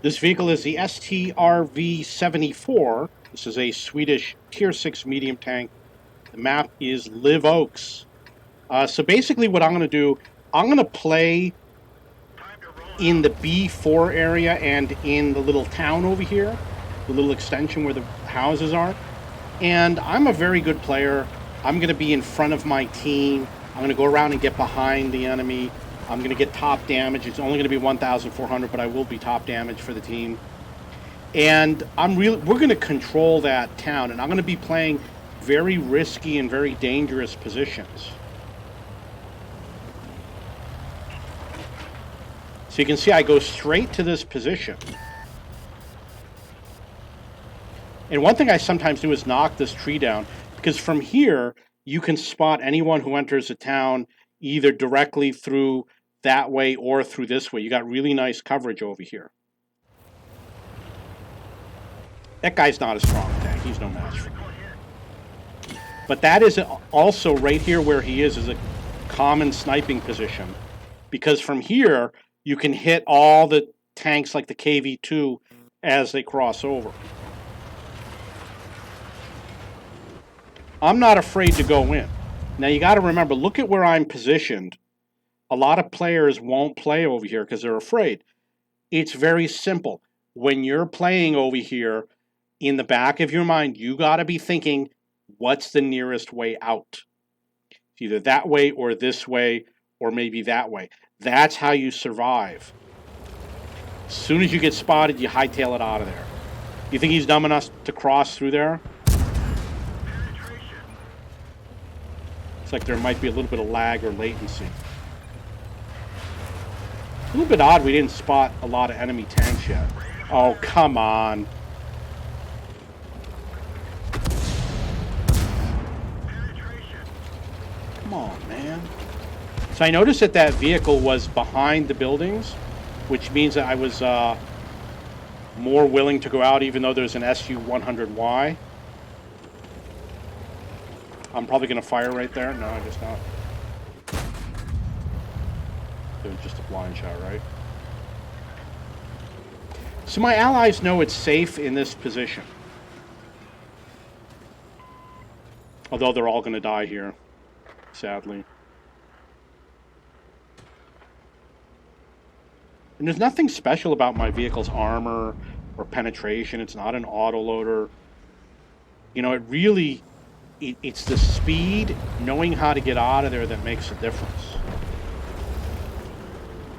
This vehicle is the STRV-74. This is a Swedish Tier 6 medium tank. The map is Live Oaks. So basically what I'm going to do, I'm going to play in the B4 area and in the little town over here, the little extension where the houses are. And I'm a very good player. I'm going to be in front of my team. I'm going to go around and get behind the enemy. I'm going to get top damage. It's only going to be 1,400, but I will be top damage for the team. And we're going to control that town, and I'm going to be playing very risky and very dangerous positions. So you can see I go straight to this position. And one thing I sometimes do is knock this tree down, because from here, you can spot anyone who enters a town either directly through that way or through this way. You got really nice coverage over here. That guy's not a strong tank. He's no match for me. But that is also right here where he is a common sniping position. Because from here, you can hit all the tanks like the KV-2 as they cross over. I'm not afraid to go in. Now you got to remember, look at where I'm positioned. A lot of players won't play over here because they're afraid. It's very simple. When you're playing over here, in the back of your mind, you got to be thinking, what's the nearest way out? It's either that way or this way or maybe that way. That's how you survive. As soon as you get spotted, you hightail it out of there. You think he's dumb enough to cross through there? It's like there might be a little bit of lag or latency. A little bit odd we didn't spot a lot of enemy tanks yet. Oh, come on. Come on, man. So I noticed that that vehicle was behind the buildings, which means that I was more willing to go out even though there's an SU-100Y. I'm probably going to fire right there. No, I guess not. It was just a blind shot, right? So my allies know it's safe in this position. Although they're all going to die here, sadly. And there's nothing special about my vehicle's armor or penetration. It's not an autoloader. You know, it's the speed, knowing how to get out of there that makes a difference.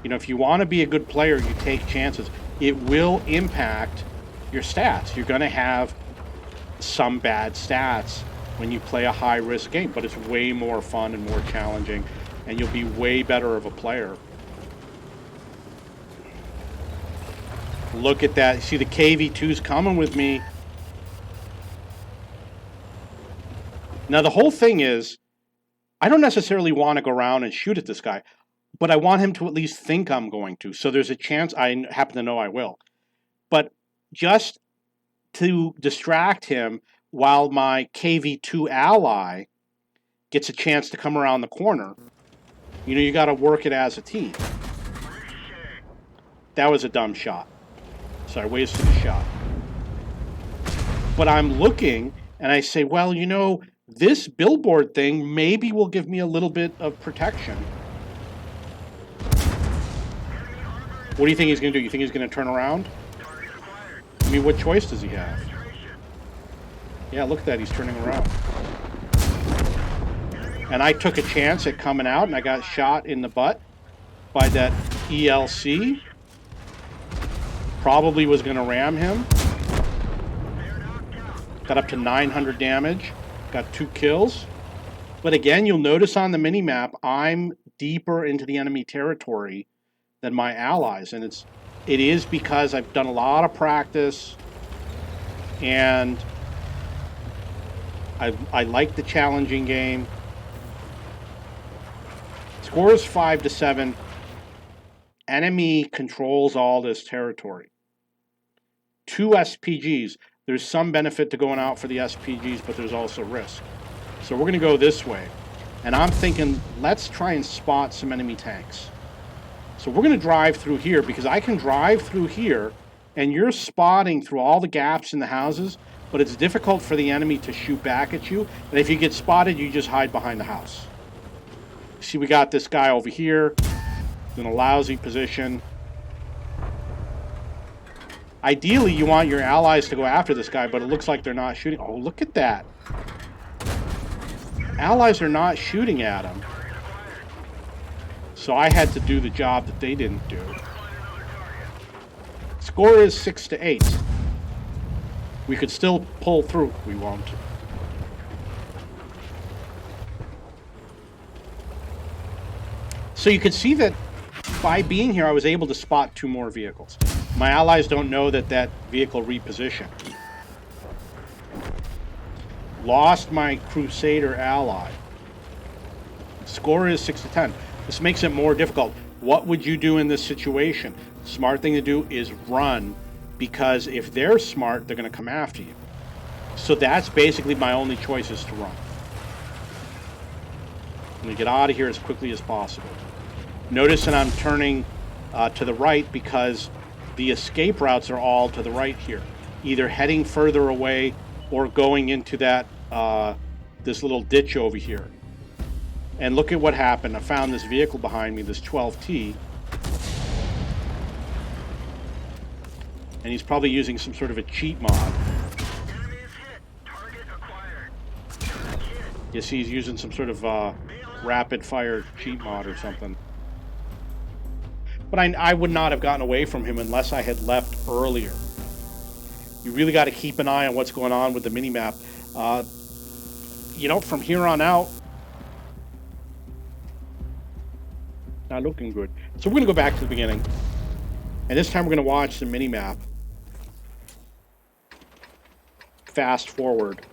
You know, if you want to be a good player, you take chances. It will impact your stats. You're going to have some bad stats when you play a high-risk game, but it's way more fun and more challenging, and you'll be way better of a player. Look at that. You see the KV-2's coming with me. Now, the whole thing is, I don't necessarily want to go around and shoot at this guy, but I want him to at least think I'm going to. So there's a chance, I happen to know I will. But just to distract him while my KV-2 ally gets a chance to come around the corner, you know, you got to work it as a team. That was a dumb shot. So I wasted a shot. But I'm looking and I say, well, you know, this billboard thing maybe will give me a little bit of protection. What do you think he's going to do? You think he's going to turn around? I mean, what choice does he have? Yeah, look at that. He's turning around. And I took a chance at coming out, and I got shot in the butt by that ELC. Probably was going to ram him. Got up to 900 damage. Got 2 kills. But again, you'll notice on the minimap, I'm deeper into the enemy territory than my allies. And it is because I've done a lot of practice. And I like the challenging game. Score is 5-7. Enemy controls all this territory. 2 SPGs. There's some benefit to going out for the SPGs, but there's also risk. So we're going to go this way. And I'm thinking, let's try and spot some enemy tanks. So we're going to drive through here, because I can drive through here and you're spotting through all the gaps in the houses, but it's difficult for the enemy to shoot back at you. And if you get spotted, you just hide behind the house. See, we got this guy over here in a lousy position. Ideally, you want your allies to go after this guy, but it looks like they're not shooting. Oh, look at that. Allies are not shooting at him. So I had to do the job that they didn't do. Score is 6-8. We could still pull through. We won't. So you can see that by being here, I was able to spot 2 more vehicles. My allies don't know that that vehicle repositioned. Lost my Crusader ally. Score is 6-10. This makes it more difficult. What would you do in this situation? Smart thing to do is run, because if they're smart, they're going to come after you. So that's basically my only choice, is to run. I'm going to get out of here as quickly as possible. Notice that I'm turning to the right because the escape routes are all to the right here. Either heading further away or going into that this little ditch over here. And look at what happened. I found this vehicle behind me, this 12T. And he's probably using some sort of a cheat mod. You see he's using some sort of rapid fire cheat mod or something. But I would not have gotten away from him unless I had left earlier. You really got to keep an eye on what's going on with the minimap. You know, from here on out, not looking good. So we're going to go back to the beginning. And this time we're going to watch the minimap. Fast forward.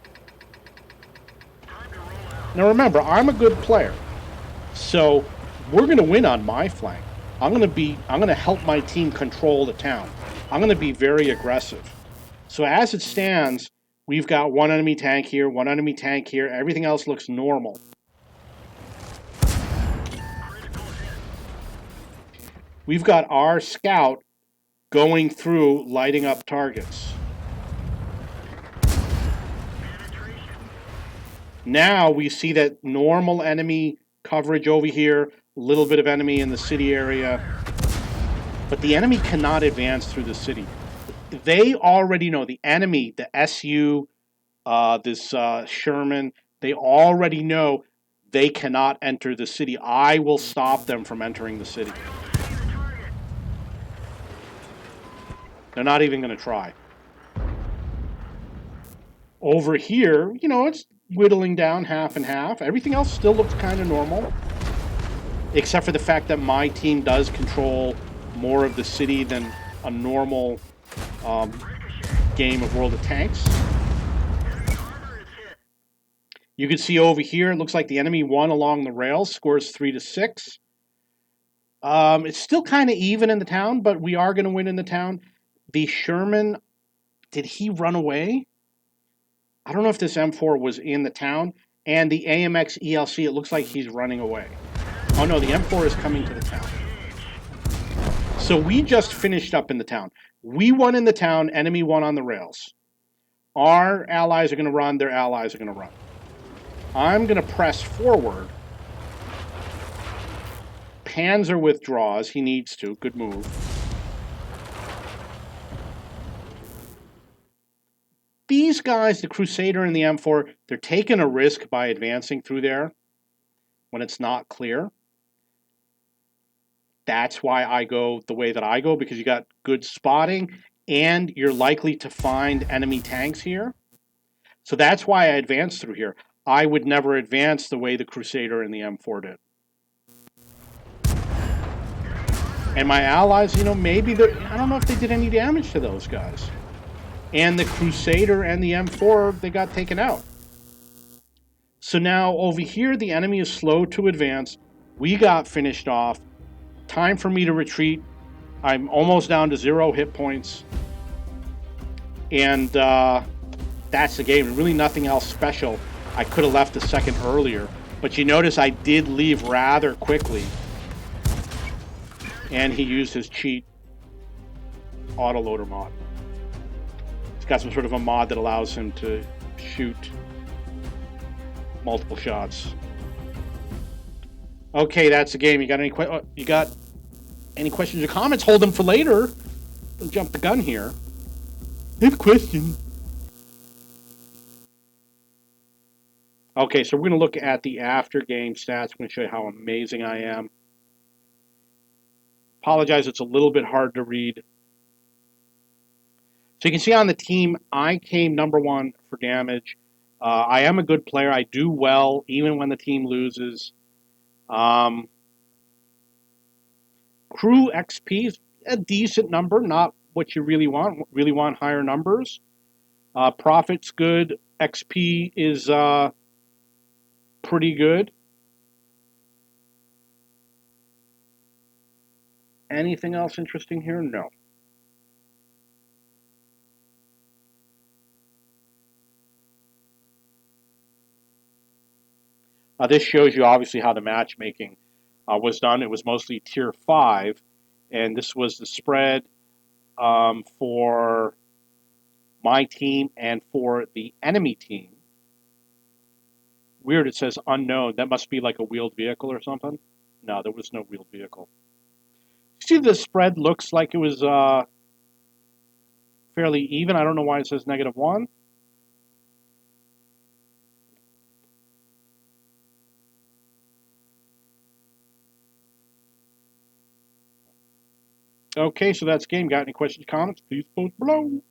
Now remember, I'm a good player. So we're going to win on my flank. I'm going to help my team control the town. I'm going to be very aggressive. So as it stands, we've got 1 enemy tank here, 1 enemy tank here. Everything else looks normal. We've got our scout going through, lighting up targets. Now we see that normal enemy coverage over here, a little bit of enemy in the city area. But the enemy cannot advance through the city. They already know, the enemy, the SU, this Sherman, they already know they cannot enter the city. I will stop them from entering the city. They're not even going to try. Over here, you know, it's whittling down half and half. Everything else still looks kind of normal. Except for the fact that my team does control more of the city than a normal game of World of Tanks. You can see over here, it looks like the enemy won along the rails, scores 3-6. It's still kind of even in the town, but we are going to win in the town. The Sherman, did he run away? I don't know if this M4 was in the town. And the AMX ELC, it looks like he's running away. Oh no, the M4 is coming to the town. So we just finished up in the town. We won in the town, enemy won on the rails. Our allies are going to run, their allies are going to run. I'm going to press forward. Panzer withdraws, he needs to, good move. These guys, the Crusader and the M4, they're taking a risk by advancing through there when it's not clear. That's why I go the way that I go, because you got good spotting and you're likely to find enemy tanks here. So that's why I advanced through here. I would never advance the way the Crusader and the M4 did. And my allies, you know, maybe I don't know if they did any damage to those guys. And the Crusader and the M4, they got taken out. So now over here, the enemy is slow to advance. We got finished off. Time for me to retreat. I'm almost down to 0 hit points. And that's the game. Really nothing else special. I could have left a second earlier. But you notice I did leave rather quickly. And he used his cheat. autoloader mod. He's got some sort of a mod that allows him to shoot multiple shots. Okay, that's the game. You got any questions or comments? Hold them for later. Don't jump the gun here. I have a question. Okay, so we're going to look at the after game stats. I'm going to show you how amazing I am. Apologize, it's a little bit hard to read. So you can see on the team, I came number 1 for damage. I am a good player. I do well even when the team loses. Crew XP is a decent number, not what you really want. Really want higher numbers. Profit's good. XP is pretty good. Anything else interesting here? No. This shows you obviously how the matchmaking was done. It was mostly tier 5, and this was the spread for my team and for the enemy team. Weird, it says unknown. That must be like a wheeled vehicle or something. No, there was no wheeled vehicle. See, the spread looks like it was fairly even. I don't know why it says -1. Okay, so that's game. Got any questions, comments? Please post below.